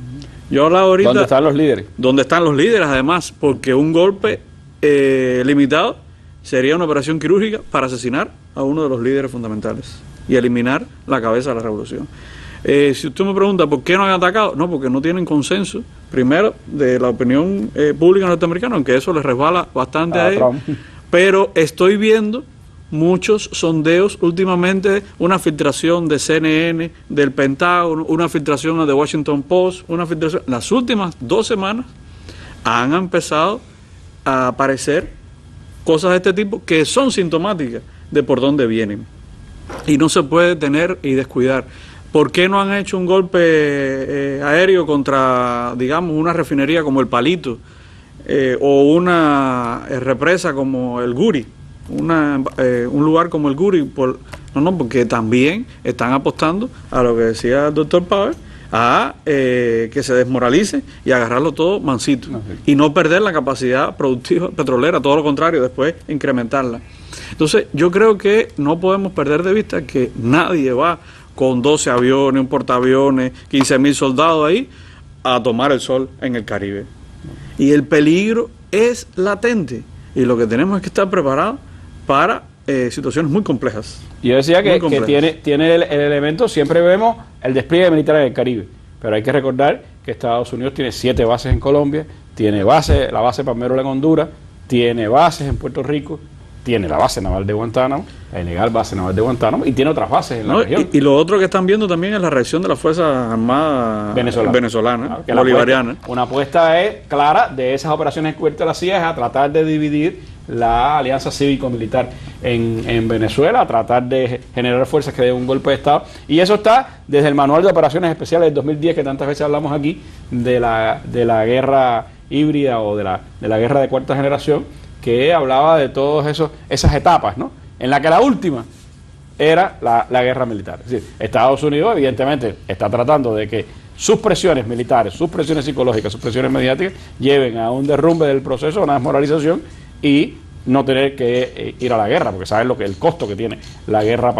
Yo hablaba ahorita... ¿Dónde están los líderes? ¿Dónde están los líderes, además? Porque un golpe limitado sería una operación quirúrgica para asesinar a uno de los líderes fundamentales y eliminar la cabeza de la revolución. Si usted me pregunta por qué no han atacado, no, porque no tienen consenso, primero, de la opinión pública norteamericana, aunque eso les resbala bastante a ellos, pero estoy viendo muchos sondeos últimamente, una filtración de CNN, del Pentágono, una filtración de Washington Post, una filtración. Las últimas 2 semanas han empezado a aparecer cosas de este tipo que son sintomáticas de por dónde vienen. Y no se puede tener y descuidar. ¿Por qué no han hecho un golpe aéreo contra, digamos, una refinería como el Palito o una represa como el Guri? Un lugar como el Guri, porque también están apostando a lo que decía el doctor Pavel, a que se desmoralice y agarrarlo todo mansito, y no perder la capacidad productiva petrolera, todo lo contrario, después incrementarla. Entonces yo creo que no podemos perder de vista que nadie va con 12 aviones, un portaaviones, 15.000 soldados ahí a tomar el sol en el Caribe. Y el peligro es latente, y lo que tenemos es que estar preparados para situaciones muy complejas. Yo decía que tiene el elemento, siempre vemos el despliegue militar en el Caribe, pero hay que recordar que Estados Unidos tiene 7 bases en Colombia, tiene la base Palmero en Honduras, tiene bases en Puerto Rico, tiene la base naval de Guantánamo, la ilegal base naval de Guantánamo, y tiene otras bases en la región. Y lo otro que están viendo también es la reacción de las Fuerzas Armadas venezolanas, bolivarianas. Una apuesta clara de esas operaciones encubiertas de la CIA es a tratar de dividir la alianza cívico-militar en Venezuela, a tratar de generar fuerzas que den un golpe de Estado. Y eso está desde el Manual de Operaciones Especiales del 2010, que tantas veces hablamos aquí, de la guerra híbrida o de la guerra de cuarta generación, que hablaba de todas esas etapas, ¿no? En la que la última era la guerra militar. Es decir, Estados Unidos evidentemente está tratando de que sus presiones militares, sus presiones psicológicas, sus presiones mediáticas lleven a un derrumbe del proceso, a una desmoralización, y no tener que ir a la guerra, porque saben el costo que tiene la guerra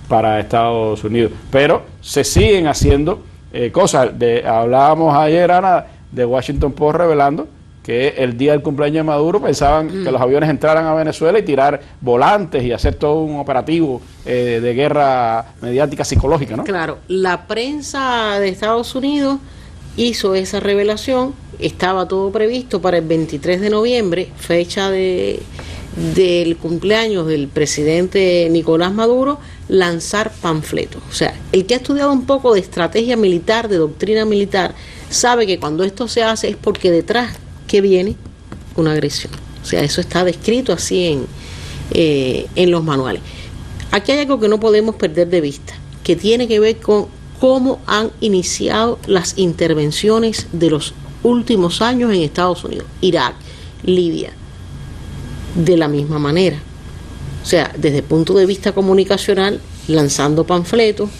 para Estados Unidos. Pero se siguen haciendo cosas. Hablábamos ayer, Ana, de Washington Post revelando que el día del cumpleaños de Maduro pensaban que los aviones entraran a Venezuela y tirar volantes y hacer todo un operativo de guerra mediática psicológica, ¿no? Claro, la prensa de Estados Unidos hizo esa revelación, estaba todo previsto para el 23 de noviembre, fecha del cumpleaños del presidente Nicolás Maduro, lanzar panfletos. O sea, el que ha estudiado un poco de estrategia militar, de doctrina militar, sabe que cuando esto se hace es porque detrás que viene una agresión. O sea, eso está descrito así en los manuales. Aquí hay algo que no podemos perder de vista, que tiene que ver con cómo han iniciado las intervenciones de los últimos años en Estados Unidos, Irak, Libia, de la misma manera. O sea, desde el punto de vista comunicacional, lanzando panfletos.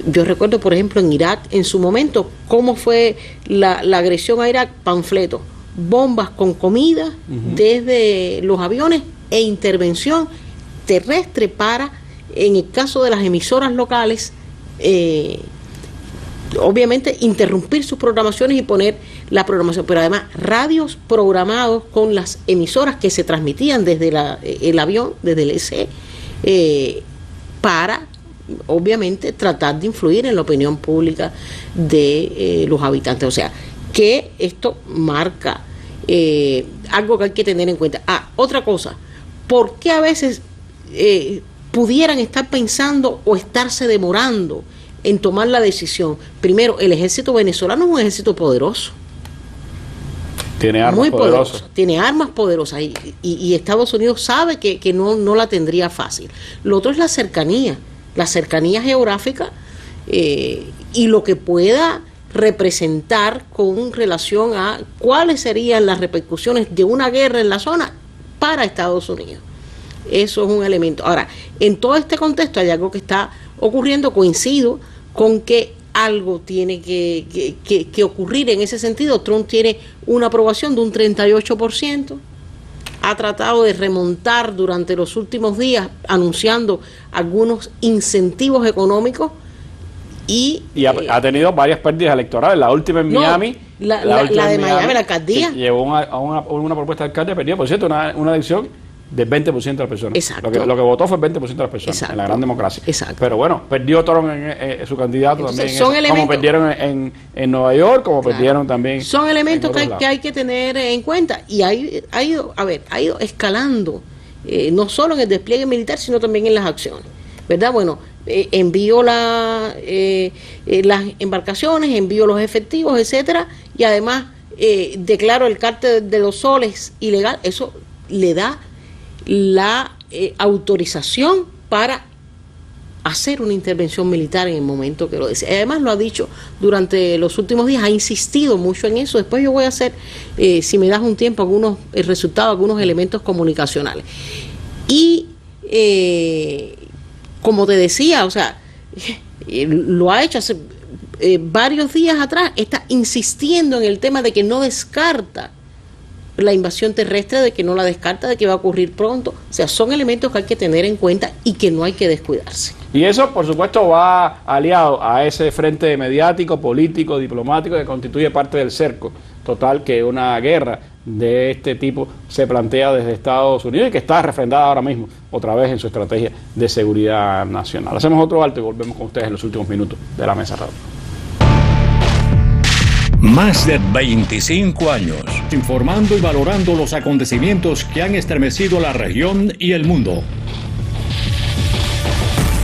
Yo recuerdo, por ejemplo, en Irak, en su momento, cómo fue la agresión a Irak, panfletos, bombas con comida desde los aviones e intervención terrestre para, en el caso de las emisoras locales, obviamente interrumpir sus programaciones y poner la programación, pero además radios programados con las emisoras que se transmitían desde el avión, desde el SE, para obviamente tratar de influir en la opinión pública de los habitantes. O sea, que esto marca algo que hay que tener en cuenta. Otra cosa, ¿por qué a veces pudieran estar pensando o estarse demorando en tomar la decisión? Primero, el ejército venezolano es un ejército poderoso. Tiene armas muy poderosas. Poderoso, tiene armas poderosas y Estados Unidos sabe que no la tendría fácil. Lo otro es la cercanía geográfica y lo que pueda representar con relación a cuáles serían las repercusiones de una guerra en la zona para Estados Unidos. Eso es un elemento. Ahora, en todo este contexto hay algo que está ocurriendo, coincido con que algo tiene que ocurrir en ese sentido. Trump tiene una aprobación de un 38%, ha tratado de remontar durante los últimos días anunciando algunos incentivos económicos y ha tenido varias pérdidas electorales. La última en Miami, la de Miami, la alcaldía, llevó a una propuesta de alcalde, perdió, por cierto, una elección del 20% de las personas. Exacto. Lo que votó fue el 20% de las personas. Exacto. En la gran democracia. Exacto. Pero bueno, perdió Trump en su candidato. Entonces, también, como perdieron en Nueva York, como perdieron también. Son elementos que hay que tener en cuenta y ha ido escalando, no solo en el despliegue militar, sino también en las acciones, ¿verdad? Bueno, envío las embarcaciones, envío los efectivos, etcétera, y además declaro el cártel de los soles ilegal. Eso le da la autorización para hacer una intervención militar en el momento que lo desea. Además lo ha dicho durante los últimos días, ha insistido mucho en eso. Después yo voy a hacer, si me das un tiempo, algunos elementos comunicacionales. Y como te decía, o sea, lo ha hecho hace varios días atrás, está insistiendo en el tema de que no descarta la invasión terrestre, de que no la descarta, de que va a ocurrir pronto. O sea, son elementos que hay que tener en cuenta y que no hay que descuidarse. Y eso, por supuesto, va aliado a ese frente mediático, político, diplomático que constituye parte del cerco total que una guerra de este tipo se plantea desde Estados Unidos y que está refrendada ahora mismo otra vez en su estrategia de seguridad nacional. Hacemos otro alto y volvemos con ustedes en los últimos minutos de la Mesa Redonda. Más de 25 años, informando y valorando los acontecimientos que han estremecido la región y el mundo.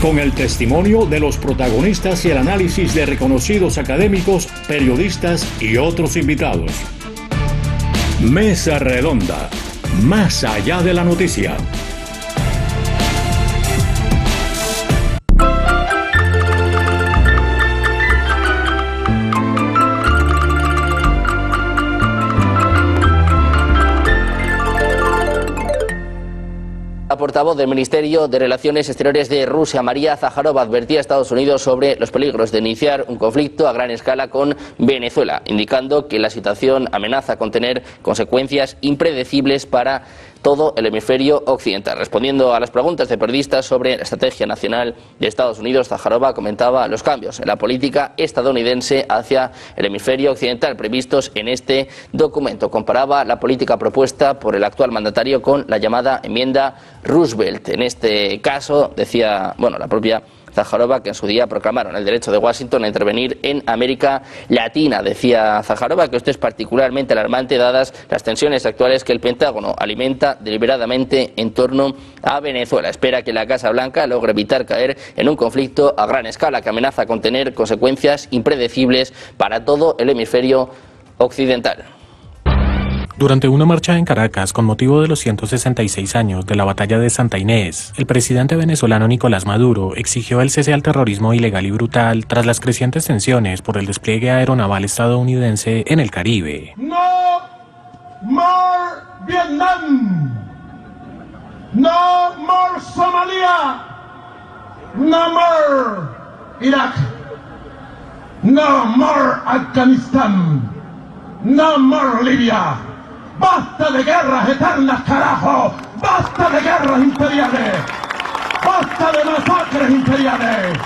Con el testimonio de los protagonistas y el análisis de reconocidos académicos, periodistas y otros invitados. Mesa Redonda, más allá de la noticia. La portavoz del Ministerio de Relaciones Exteriores de Rusia, María Zaharova, advertía a Estados Unidos sobre los peligros de iniciar un conflicto a gran escala con Venezuela, indicando que la situación amenaza con tener consecuencias impredecibles para todo el hemisferio occidental. Respondiendo a las preguntas de periodistas sobre la estrategia nacional de Estados Unidos, Zaharova comentaba los cambios en la política estadounidense hacia el hemisferio occidental previstos en este documento. Comparaba la política propuesta por el actual mandatario con la llamada enmienda Roosevelt. En este caso, decía, la propia Zaharova, que en su día proclamaron el derecho de Washington a intervenir en América Latina. Decía Zaharova que esto es particularmente alarmante dadas las tensiones actuales que el Pentágono alimenta deliberadamente en torno a Venezuela. Espera que la Casa Blanca logre evitar caer en un conflicto a gran escala que amenaza con tener consecuencias impredecibles para todo el hemisferio occidental. Durante una marcha en Caracas con motivo de los 166 años de la batalla de Santa Inés, el presidente venezolano Nicolás Maduro exigió el cese al terrorismo ilegal y brutal tras las crecientes tensiones por el despliegue aeronaval estadounidense en el Caribe. No more Vietnam, no more Somalia, no more Irak, no more Afganistán, no more Libia. ¡Basta de guerras eternas, carajo! ¡Basta de guerras imperiales! ¡Basta de masacres imperiales!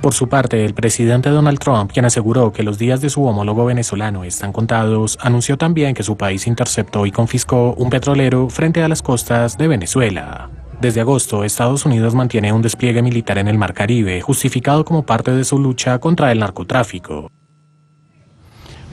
Por su parte, el presidente Donald Trump, quien aseguró que los días de su homólogo venezolano están contados, anunció también que su país interceptó y confiscó un petrolero frente a las costas de Venezuela. Desde agosto, Estados Unidos mantiene un despliegue militar en el Mar Caribe, justificado como parte de su lucha contra el narcotráfico.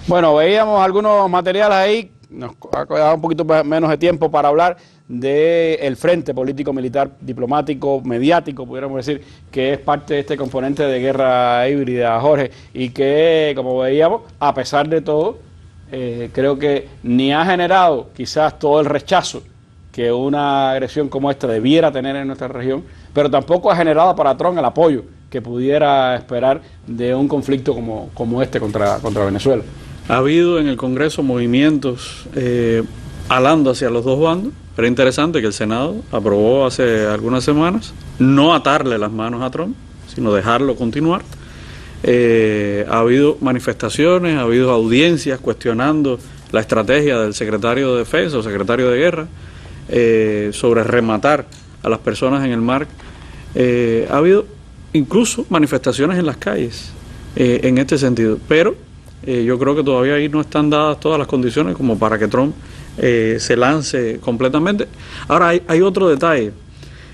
Bueno, veíamos algunos materiales ahí, nos ha quedado un poquito menos de tiempo para hablar del frente político, militar, diplomático, mediático, pudiéramos decir, que es parte de este componente de guerra híbrida, Jorge, y que, como veíamos, a pesar de todo, creo que ni ha generado quizás todo el rechazo que una agresión como esta debiera tener en nuestra región, pero tampoco ha generado para Trump el apoyo que pudiera esperar de un conflicto como este contra Venezuela. Ha habido en el Congreso movimientos alando hacia los dos bandos, pero es interesante que el Senado aprobó hace algunas semanas no atarle las manos a Trump, sino dejarlo continuar. Ha habido manifestaciones, ha habido audiencias cuestionando la estrategia del secretario de Defensa o secretario de Guerra sobre rematar a las personas en el mar. Ha habido incluso manifestaciones en las calles en este sentido, pero yo creo que todavía ahí no están dadas todas las condiciones como para que Trump se lance completamente. Ahora hay otro detalle.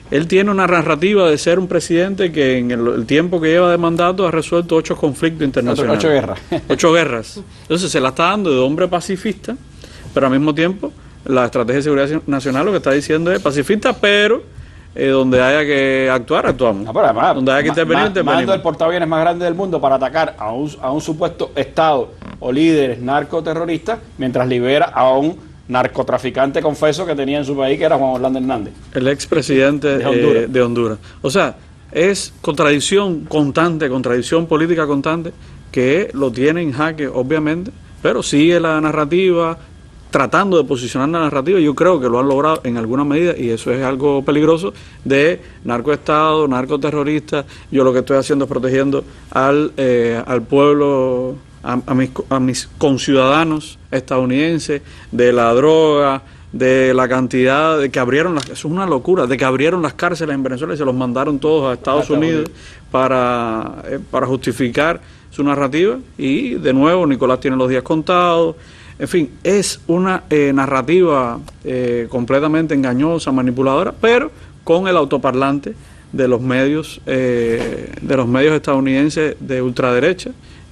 Él tiene una narrativa de ser un presidente que en el tiempo que lleva de mandato ha resuelto 8 conflictos internacionales. 8 guerras. 8 guerras. Entonces se la está dando de hombre pacifista, pero al mismo tiempo la estrategia de seguridad nacional lo que está diciendo es pacifista, pero donde haya que actuar, actuamos. No, pero además, donde haya que intervenir, intervenimos. Mando el portaaviones más grande del mundo para atacar a un supuesto Estado o líderes narcoterroristas, mientras libera a un narcotraficante confeso que tenía en su país, que era Juan Orlando Hernández. El expresidente de Honduras. O sea, es contradicción constante, contradicción política constante, que lo tiene en jaque, obviamente, pero sigue la narrativa, tratando de posicionar la narrativa. Yo creo que lo han logrado en alguna medida y eso es algo peligroso, de narcoestado, narcoterrorista. Yo lo que estoy haciendo es protegiendo al pueblo, a mis conciudadanos estadounidenses de la droga, de la cantidad de que abrieron eso es una locura, de que abrieron las cárceles en Venezuela y se los mandaron todos a Estados Unidos para justificar su narrativa. Y de nuevo Nicolás tiene los días contados. En fin, es una narrativa completamente engañosa, manipuladora, pero con el autoparlante de los medios estadounidenses de ultraderecha,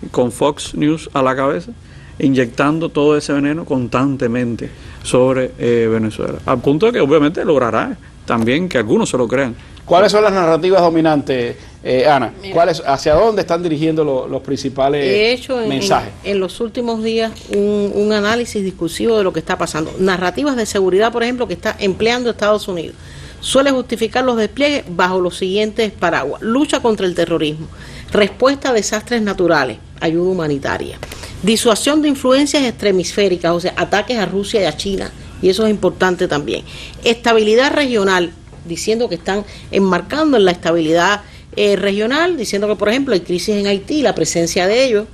con Fox News a la cabeza, inyectando todo ese veneno constantemente sobre Venezuela, al punto de que obviamente logrará también que algunos se lo crean. ¿Cuáles son las narrativas dominantes, Ana? ¿Hacia dónde están dirigiendo los principales mensajes? En los últimos días un análisis discursivo de lo que está pasando. Narrativas de seguridad, por ejemplo, que está empleando Estados Unidos. Suele justificar los despliegues bajo los siguientes paraguas: lucha contra el terrorismo, respuesta a desastres naturales, ayuda humanitaria, disuasión de influencias extremisféricas, o sea, ataques a Rusia y a China, y eso es importante también, estabilidad regional, diciendo que están enmarcando en la estabilidad regional, diciendo que, por ejemplo, hay crisis en Haití, la presencia de ellos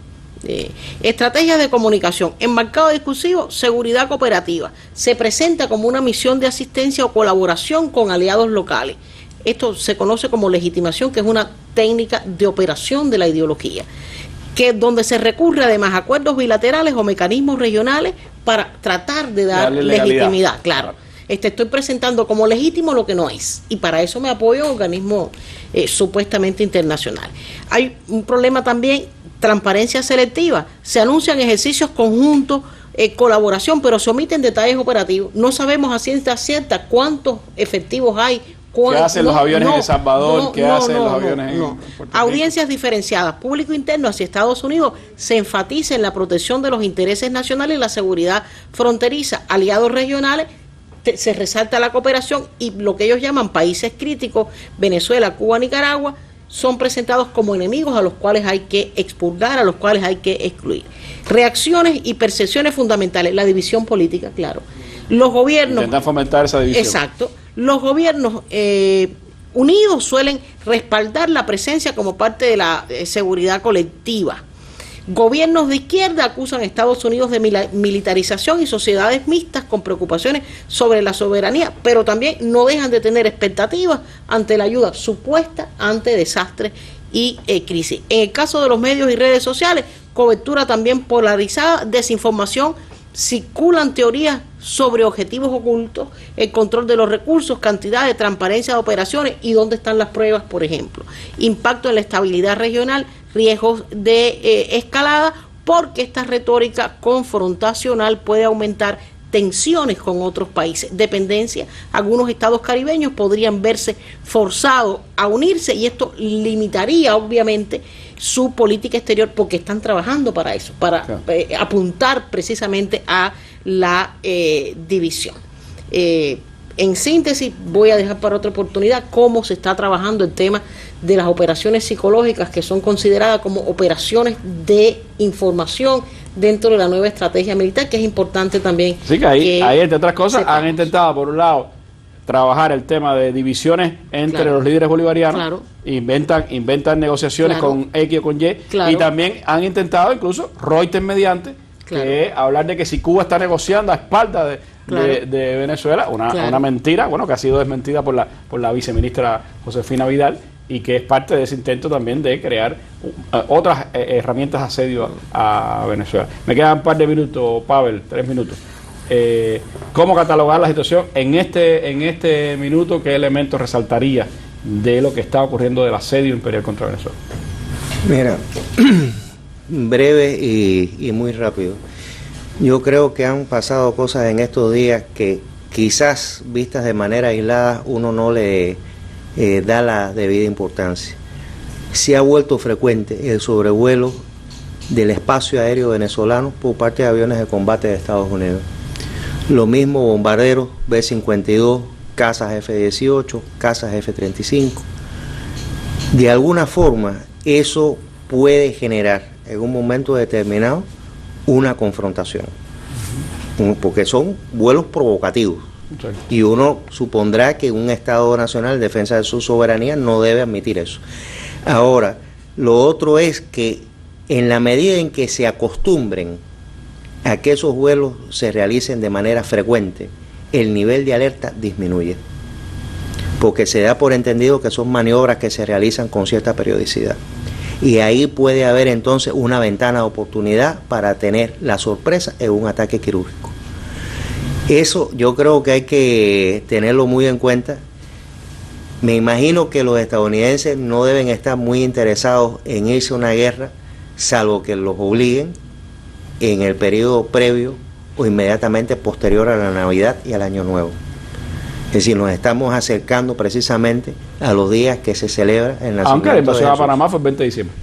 Estrategias de comunicación. Enmarcado discursivo, seguridad cooperativa. Se presenta como una misión de asistencia o colaboración con aliados locales. Esto se conoce como legitimación, que es una técnica de operación de la ideología, que donde se recurre además a acuerdos bilaterales o mecanismos regionales para tratar de dar legitimidad. Claro, estoy presentando como legítimo lo que no es, y para eso me apoyo a organismos supuestamente internacionales. Hay un problema también, transparencia selectiva. Se anuncian ejercicios conjuntos, colaboración, pero se omiten detalles operativos. No sabemos a ciencia cierta cuántos efectivos hay. ¿Qué hacen los aviones en El Salvador? ¿Qué hacen los aviones en Puerto Rico? Audiencias diferenciadas, público interno hacia Estados Unidos, se enfatiza en la protección de los intereses nacionales y la seguridad fronteriza. Aliados regionales, se resalta la cooperación, y lo que ellos llaman países críticos, Venezuela, Cuba, Nicaragua, son presentados como enemigos a los cuales hay que expurgar, a los cuales hay que excluir. Reacciones y percepciones fundamentales, la división política, claro. Los gobiernos... Intentan fomentar esa división. Exacto. Los gobiernos unidos suelen respaldar la presencia como parte de la seguridad colectiva. Gobiernos de izquierda acusan a Estados Unidos de militarización y sociedades mixtas con preocupaciones sobre la soberanía, pero también no dejan de tener expectativas ante la ayuda supuesta ante desastres y crisis. En el caso de los medios y redes sociales, cobertura también polarizada, desinformación, circulan teorías sobre objetivos ocultos, el control de los recursos, cantidad de transparencia de operaciones y dónde están las pruebas, por ejemplo. Impacto en la estabilidad regional, riesgos de escalada, porque esta retórica confrontacional puede aumentar tensiones con otros países, dependencia. Algunos estados caribeños podrían verse forzados a unirse, y esto limitaría obviamente su política exterior, porque están trabajando para eso, para apuntar precisamente a la división. En síntesis, voy a dejar para otra oportunidad cómo se está trabajando el tema de las operaciones psicológicas, que son consideradas como operaciones de información dentro de la nueva estrategia militar, que es importante también. Sí, que ahí entre otras cosas, han intentado, por un lado, trabajar el tema de divisiones entre los líderes bolivarianos, inventan negociaciones con X o con Y, y también han intentado, incluso Reuters mediante, que hablar de que si Cuba está negociando a espaldas de Venezuela, una mentira, bueno, que ha sido desmentida por la viceministra Josefina Vidal, y que es parte de ese intento también de crear otras herramientas de asedio a Venezuela. Me quedan un par de minutos, Pavel, 3 minutos. ¿Cómo catalogar la situación en este minuto? ¿Qué elementos resaltaría de lo que está ocurriendo del asedio imperial contra Venezuela? Mira, breve y muy rápido. Yo creo que han pasado cosas en estos días que quizás vistas de manera aislada uno no le da la debida importancia. Se ha vuelto frecuente el sobrevuelo del espacio aéreo venezolano por parte de aviones de combate de Estados Unidos. Lo mismo bombarderos B-52, cazas F-18, cazas F-35. De alguna forma eso puede generar en un momento determinado una confrontación, porque son vuelos provocativos. Y uno supondrá que un Estado nacional en defensa de su soberanía no debe admitir eso. Ahora, lo otro es que en la medida en que se acostumbren a que esos vuelos se realicen de manera frecuente, el nivel de alerta disminuye, porque se da por entendido que son maniobras que se realizan con cierta periodicidad. Y ahí puede haber entonces una ventana de oportunidad para tener la sorpresa en un ataque quirúrgico. Eso yo creo que hay que tenerlo muy en cuenta. Me imagino que los estadounidenses no deben estar muy interesados en irse a una guerra, salvo que los obliguen en el periodo previo o inmediatamente posterior a la Navidad y al Año Nuevo. Es decir, nos estamos acercando precisamente a los días que se celebra el nacimiento. Aunque la invasión a Panamá fue el 20 de diciembre.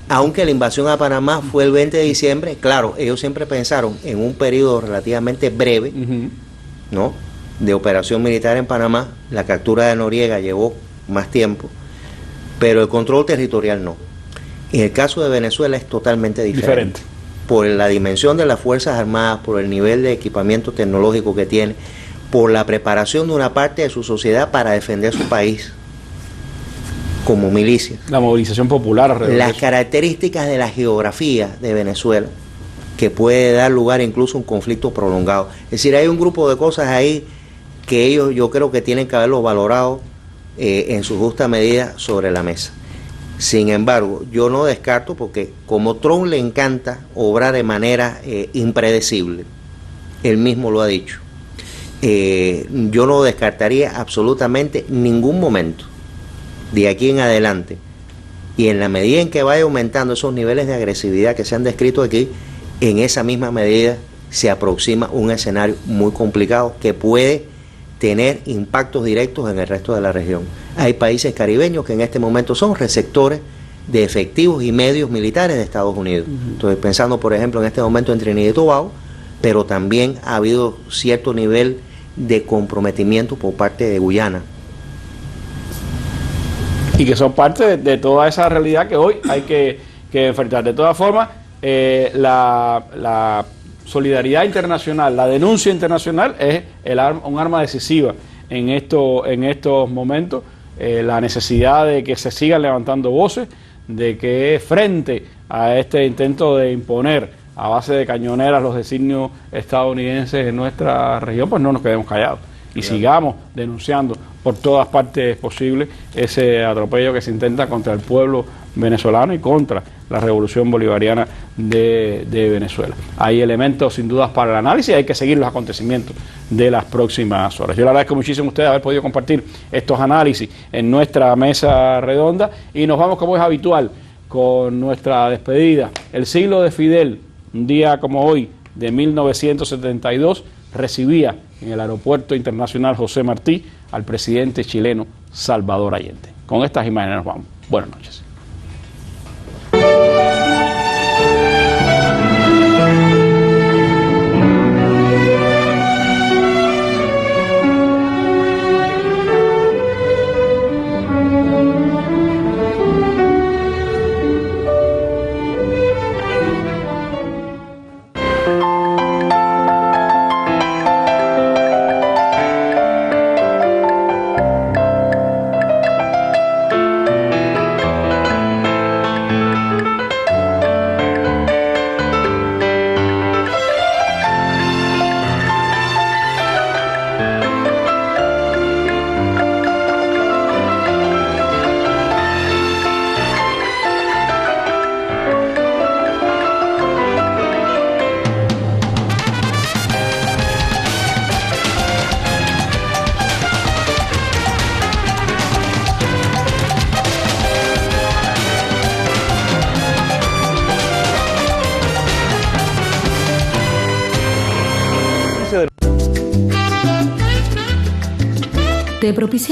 Aunque la invasión a Panamá fue el 20 de diciembre, claro, ellos siempre pensaron en un periodo relativamente breve, ¿no?, de operación militar en Panamá. La captura de Noriega llevó más tiempo, pero el control territorial no. En el caso de Venezuela es totalmente diferente. Por la dimensión de las Fuerzas Armadas, por el nivel de equipamiento tecnológico que tiene, por la preparación de una parte de su sociedad para defender su país. como milicia. La movilización popular alrededor Las de eso. características de la geografía de Venezuela, que puede dar lugar incluso a un conflicto prolongado. Es decir, hay un grupo de cosas ahí que ellos yo creo que tienen que haberlo valorado en su justa medida sobre la mesa. Sin embargo, yo no descarto, porque como Trump le encanta obrar de manera impredecible, él mismo lo ha dicho, yo no descartaría absolutamente ningún momento de aquí en adelante, y en la medida en que vaya aumentando esos niveles de agresividad que se han descrito aquí, en esa misma medida se aproxima un escenario muy complicado que puede tener impactos directos en el resto de la región. Hay países caribeños que en este momento son receptores de efectivos y medios militares de Estados Unidos. Entonces, pensando por ejemplo en este momento en Trinidad y Tobago, pero también ha habido cierto nivel de comprometimiento por parte de Guyana. Y que son parte de toda esa realidad que hoy hay que enfrentar. De todas formas, la solidaridad internacional, la denuncia internacional es un arma decisiva en estos momentos. La necesidad de que se sigan levantando voces, de que frente a este intento de imponer a base de cañoneras los designios estadounidenses en nuestra región, pues no nos quedemos callados y sigamos denunciando por todas partes posibles ese atropello que se intenta contra el pueblo venezolano y contra la revolución bolivariana de Venezuela. Hay elementos sin dudas para el análisis, hay que seguir los acontecimientos de las próximas horas. Yo le agradezco muchísimo a ustedes haber podido compartir estos análisis en nuestra mesa redonda y nos vamos, como es habitual, con nuestra despedida. El siglo de Fidel, un día como hoy de 1972, recibía en el Aeropuerto Internacional José Martí al presidente chileno Salvador Allende. Con estas imágenes nos vamos. Buenas noches. Te propicia